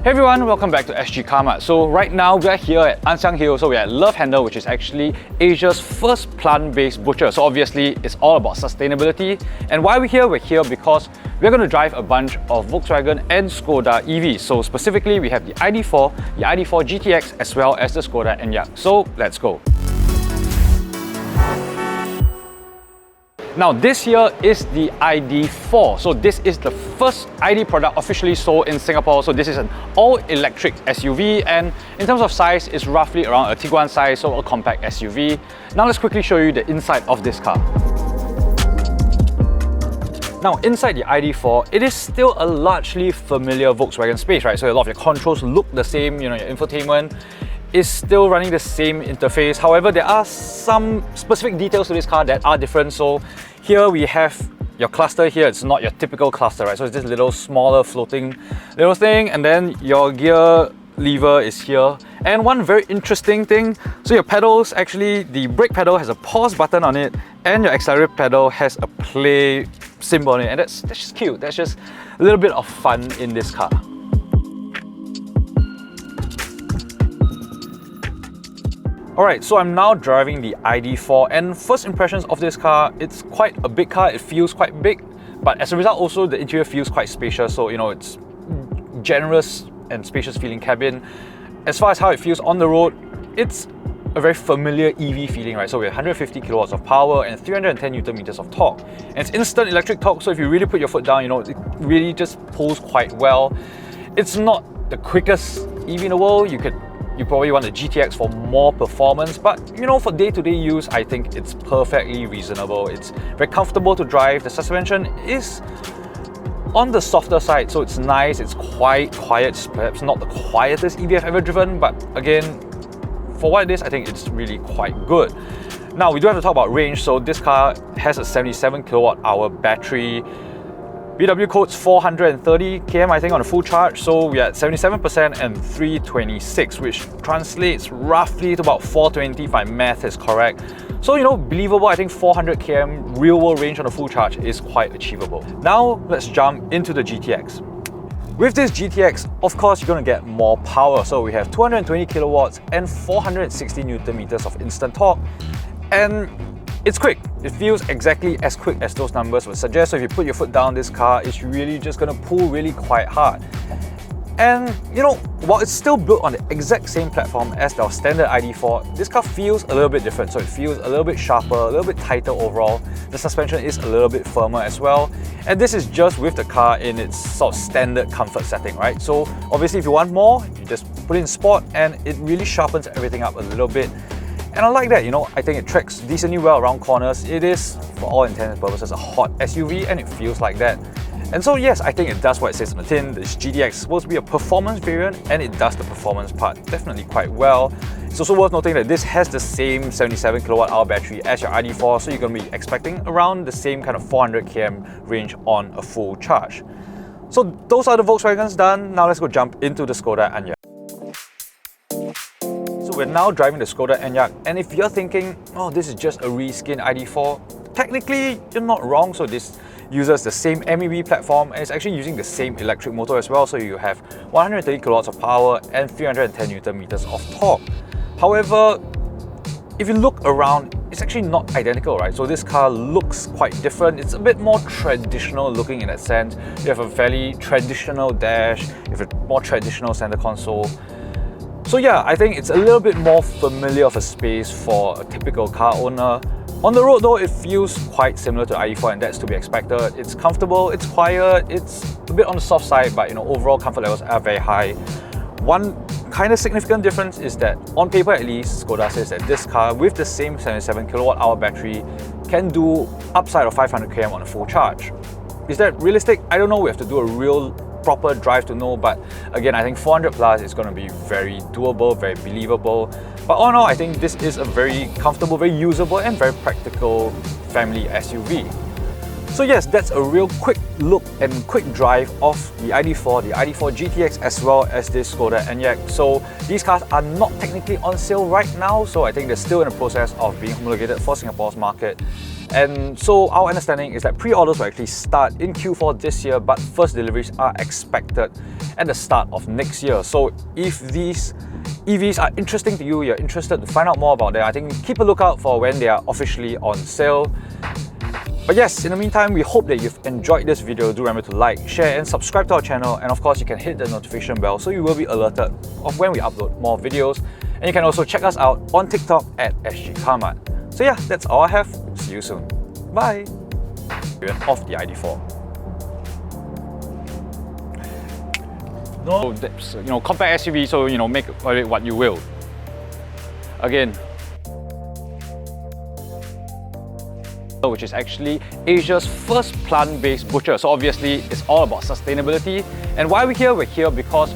Hey everyone, welcome back to Sgcarmart. So right now we're here at Ann Siang Hill, so we're at Love Handle, which is actually Asia's first plant-based butcher. So obviously it's all about sustainability. And why we're here because we're going to drive a bunch of Volkswagen and Skoda EVs. So specifically we have the ID4, the ID4 GTX, as well as the Skoda Enyaq. So let's go. Now this here is the ID4. So this is the first ID product officially sold in Singapore. So this is an all-electric SUV, and in terms of size, it's roughly around a Tiguan size, so a compact SUV. Now let's quickly show you the inside of this car. Now inside the ID4, it is still a largely familiar Volkswagen space, right? So a lot of your controls look the same, your infotainment is still running the same interface. However, there are some specific details to this car that are different. So here we have your cluster here. It's not your typical cluster, right? So it's this little smaller floating little thing, and then your gear lever is here. And one very interesting thing, so your pedals, actually the brake pedal has a pause button on it, and your accelerator pedal has a play symbol on it, and that's just cute. That's just a little bit of fun in this car. Alright, so I'm now driving the ID4, and first impressions of this car, it's quite a big car, it feels quite big, but as a result also the interior feels quite spacious, so it's generous and spacious feeling cabin. As far as how it feels on the road, it's a very familiar EV feeling, right? So we have 150 kilowatts of power and 310 Newton meters of torque. And it's instant electric torque, so if you really put your foot down, it really just pulls quite well. It's not the quickest EV in the world. You probably want a GTX for more performance, but for day-to-day use, I think it's perfectly reasonable. It's very comfortable to drive. The suspension is on the softer side, so it's nice, it's quite quiet. It's perhaps not the quietest EV I've ever driven, but again, for what it is, I think it's really quite good. Now, we do have to talk about range. So this car has a 77 kilowatt hour battery. VW code's 430 km, I think, on a full charge. So we're at 77% and 326, which translates roughly to about 420 if my math is correct. So, believable. I think 400 km real world range on a full charge is quite achievable. Now, let's jump into the GTX. With this GTX, of course, you're going to get more power. So we have 220 kilowatts and 460 Newton meters of instant torque. And it's quick. It feels exactly as quick as those numbers would suggest. So if you put your foot down, this car is really just going to pull really quite hard. And while it's still built on the exact same platform as our standard ID4, this car feels a little bit different. So it feels a little bit sharper, a little bit tighter overall. The suspension is a little bit firmer as well. And this is just with the car in its sort of standard comfort setting, right? So obviously if you want more, you just put it in sport, and it really sharpens everything up a little bit. And I like that, I think it tracks decently well around corners. It is, for all intents and purposes, a hot SUV, and it feels like that. And so yes, I think it does what it says on the tin. This GTX is supposed to be a performance variant, and it does the performance part definitely quite well. It's also worth noting that this has the same 77 kilowatt hour battery as your ID4, so you're going to be expecting around the same kind of 400 km range on a full charge. So those are the Volkswagens done. Now let's go jump into the Skoda Enyaq. So we're now driving the Skoda Enyaq, and if you're thinking, oh, this is just a reskin ID4, technically you're not wrong. So this uses the same MEB platform, and it's actually using the same electric motor as well. So you have 130 kilowatts of power and 310 Newton meters of torque. However, if you look around, it's actually not identical, right? So this car looks quite different. It's a bit more traditional looking in that sense. You have a fairly traditional dash, you have a more traditional center console. So yeah, I think it's a little bit more familiar of a space for a typical car owner. On the road though, it feels quite similar to ID4, and that's to be expected. It's comfortable, it's quiet, it's a bit on the soft side, but overall comfort levels are very high. One kind of significant difference is that, on paper at least, Skoda says that this car with the same 77 kilowatt hour battery can do upside of 500 km on a full charge. Is that realistic? I don't know. We have to do a real proper drive to know, but again, I think 400 plus is going to be very doable, very believable. But all in all, I think this is a very comfortable, very usable, and very practical family SUV. So yes, that's a real quick look and quick drive of the ID4, the ID4 GTX, as well as this Skoda Enyaq. So these cars are not technically on sale right now, so I think they're still in the process of being homologated for Singapore's market. And so our understanding is that pre-orders will actually start in Q4 this year, but first deliveries are expected at the start of next year. So if these EVs are interesting to you, you're interested to find out more about them, I think keep a lookout for when they are officially on sale. But yes, in the meantime, we hope that you've enjoyed this video. Do remember to like, share and subscribe to our channel, and of course you can hit the notification bell so you will be alerted of when we upload more videos. And you can also check us out on TikTok at Sgcarmart. So yeah, that's all I have. See you soon. Bye! Of the ID4. No, that's, compact SUV, so make of it what you will. Again, which is actually Asia's first plant-based butcher. So obviously, it's all about sustainability. And why we're here because